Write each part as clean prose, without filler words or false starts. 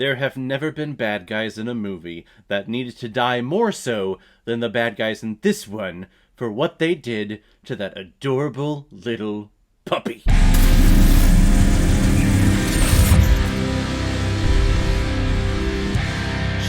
There have never been bad guys in a movie that needed to die more so than the bad guys in this one for what they did to that adorable little puppy.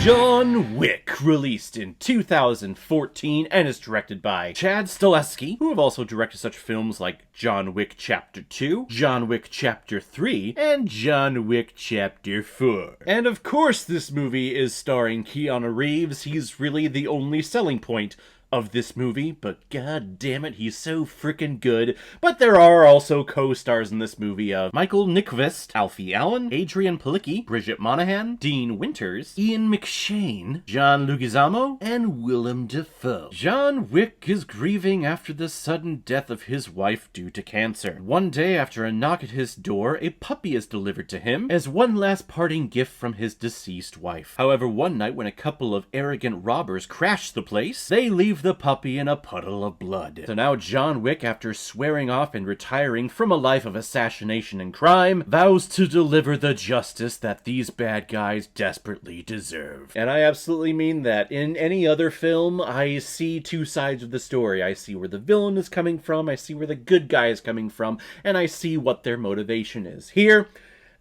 John Wick, released in 2014 and is directed by Chad Stahelski, who have also directed such films like John Wick Chapter 2, John Wick Chapter 3, and John Wick Chapter 4. And of course this movie is starring Keanu Reeves. He's really the only selling point of this movie, but god damn it, he's so freaking good. But there are also co-stars in this movie of Michael Nyqvist, Alfie Allen, Adrian Palicki, Bridget Monahan, Dean Winters, Ian McShane, John Leguizamo, and Willem Dafoe. John Wick is grieving after the sudden death of his wife due to cancer. One day after a knock at his door, a puppy is delivered to him as one last parting gift from his deceased wife. However, one night when a couple of arrogant robbers crash the place, they leave the puppy in a puddle of blood. So now John Wick, after swearing off and retiring from a life of assassination and crime, vows to deliver the justice that these bad guys desperately deserve. And I absolutely mean that. In any other film, I see two sides of the story. I see where the villain is coming from, I see where the good guy is coming from, and I see what their motivation is. Here,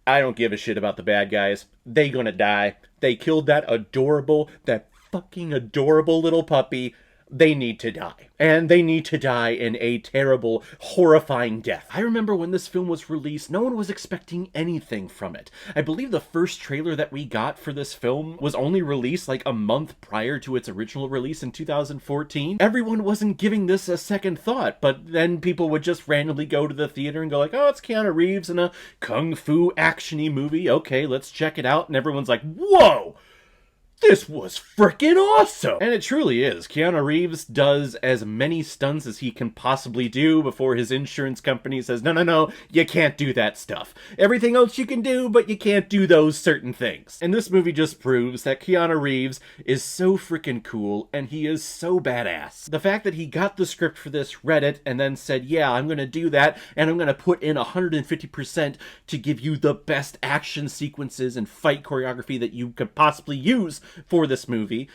I don't give a shit about the bad guys. They gonna die. They killed that fucking adorable little puppy. They need to die. And they need to die in a terrible, horrifying death. I remember when this film was released, no one was expecting anything from it. I believe the first trailer that we got for this film was only released like a month prior to its original release in 2014. Everyone wasn't giving this a second thought, but then people would just randomly go to the theater and go like, oh, it's Keanu Reeves in a kung fu action-y movie. Okay, let's check it out. And everyone's like, whoa! This was freaking awesome! And it truly is. Keanu Reeves does as many stunts as he can possibly do before his insurance company says, no, you can't do that stuff. Everything else you can do, but you can't do those certain things. And this movie just proves that Keanu Reeves is so freaking cool, and he is so badass. The fact that he got the script for this, read it, and then said, yeah, I'm gonna do that, and I'm gonna put in 150% to give you the best action sequences and fight choreography that you could possibly use for this movie.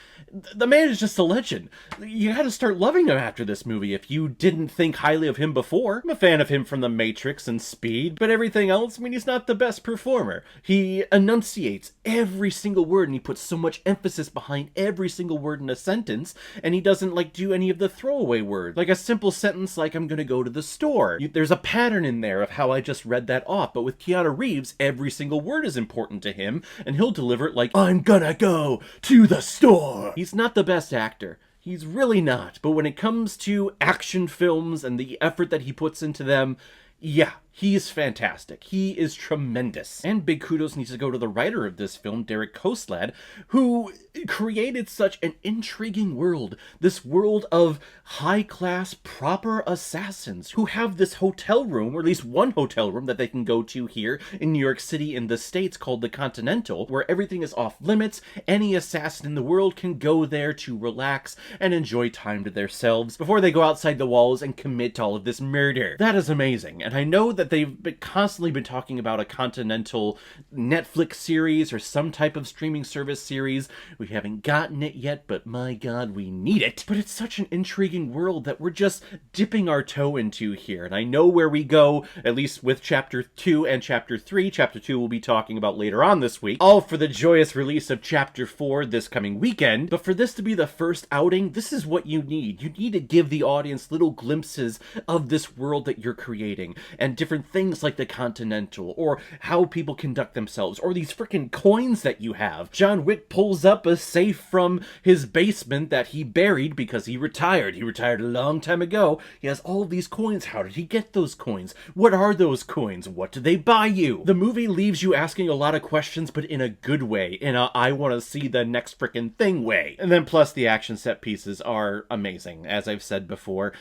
The man is just a legend. You gotta start loving him after this movie if you didn't think highly of him before. I'm a fan of him from The Matrix and Speed, but everything else, I mean, he's not the best performer. He enunciates every single word, and he puts so much emphasis behind every single word in a sentence, and he doesn't like do any of the throwaway words. Like a simple sentence like, I'm gonna go to the store. There's a pattern in there of how I just read that off, but with Keanu Reeves, every single word is important to him, and he'll deliver it like, I'm gonna go to the store. He's not the best actor. He's really not. But when it comes to action films and the effort that he puts into them, yeah, he is fantastic. He is tremendous. And big kudos needs to go to the writer of this film, Derek Koslad, who created such an intriguing world. This world of high-class, proper assassins who have this hotel room, or at least one hotel room that they can go to here in New York City in the States called the Continental, where everything is off limits. Any assassin in the world can go there to relax and enjoy time to themselves before they go outside the walls and commit all of this murder. That is amazing. And I know that they've constantly been talking about a Continental Netflix series or some type of streaming service series. We haven't gotten it yet, but my god, we need it. But it's such an intriguing world that we're just dipping our toe into here. And I know where we go, at least with Chapter 2 and Chapter 3. Chapter 2 we'll be talking about later on this week, all for the joyous release of Chapter 4 this coming weekend. But for this to be the first outing, this is what you need. You need to give the audience little glimpses of this world that you're creating, and different things like the Continental, or how people conduct themselves, or these freaking coins that you have. John Wick pulls up a safe from his basement that he buried because he retired. He retired a long time ago. He has all these coins. How did he get those coins? What are those coins? What do they buy you? The movie leaves you asking a lot of questions, but in a good way, in a I want to see the next freaking thing way. And then plus the action set pieces are amazing, as I've said before.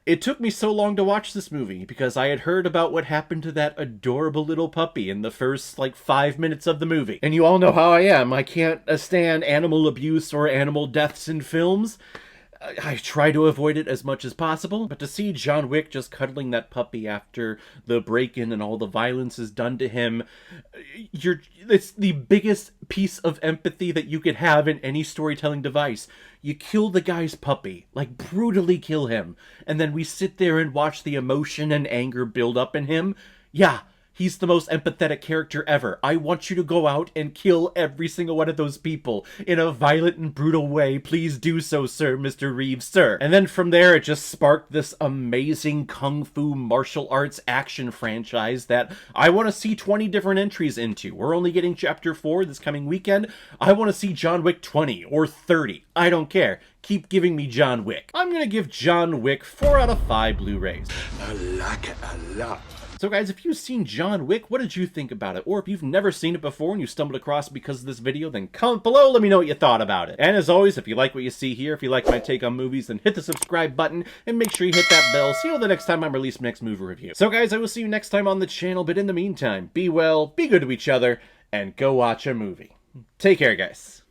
It took me so long to watch this movie because I had heard about what happened to that adorable little puppy in the first, 5 minutes of the movie. And you all know how I am. I can't stand animal abuse or animal deaths in films. I try to avoid it as much as possible, but to see John Wick just cuddling that puppy after the break-in and all the violence is done to him, it's the biggest piece of empathy that you could have in any storytelling device. You kill the guy's puppy, like brutally kill him, and then we sit there and watch the emotion and anger build up in him. Yeah, he's the most empathetic character ever. I want you to go out and kill every single one of those people in a violent and brutal way. Please do so, sir, Mr. Reeves, sir. And then from there, it just sparked this amazing kung fu martial arts action franchise that I want to see 20 different entries into. We're only getting Chapter 4 this coming weekend. I want to see John Wick 20 or 30. I don't care. Keep giving me John Wick. I'm going to give John Wick 4 out of 5 Blu-rays. I like it a lot. So guys, if you've seen John Wick, what did you think about it? Or if you've never seen it before and you stumbled across it because of this video, then comment below, let me know what you thought about it. And as always, if you like what you see here, if you like my take on movies, then hit the subscribe button and make sure you hit that bell so you know the next time I release my next movie review. So guys, I will see you next time on the channel, but in the meantime, be well, be good to each other, and go watch a movie. Take care, guys.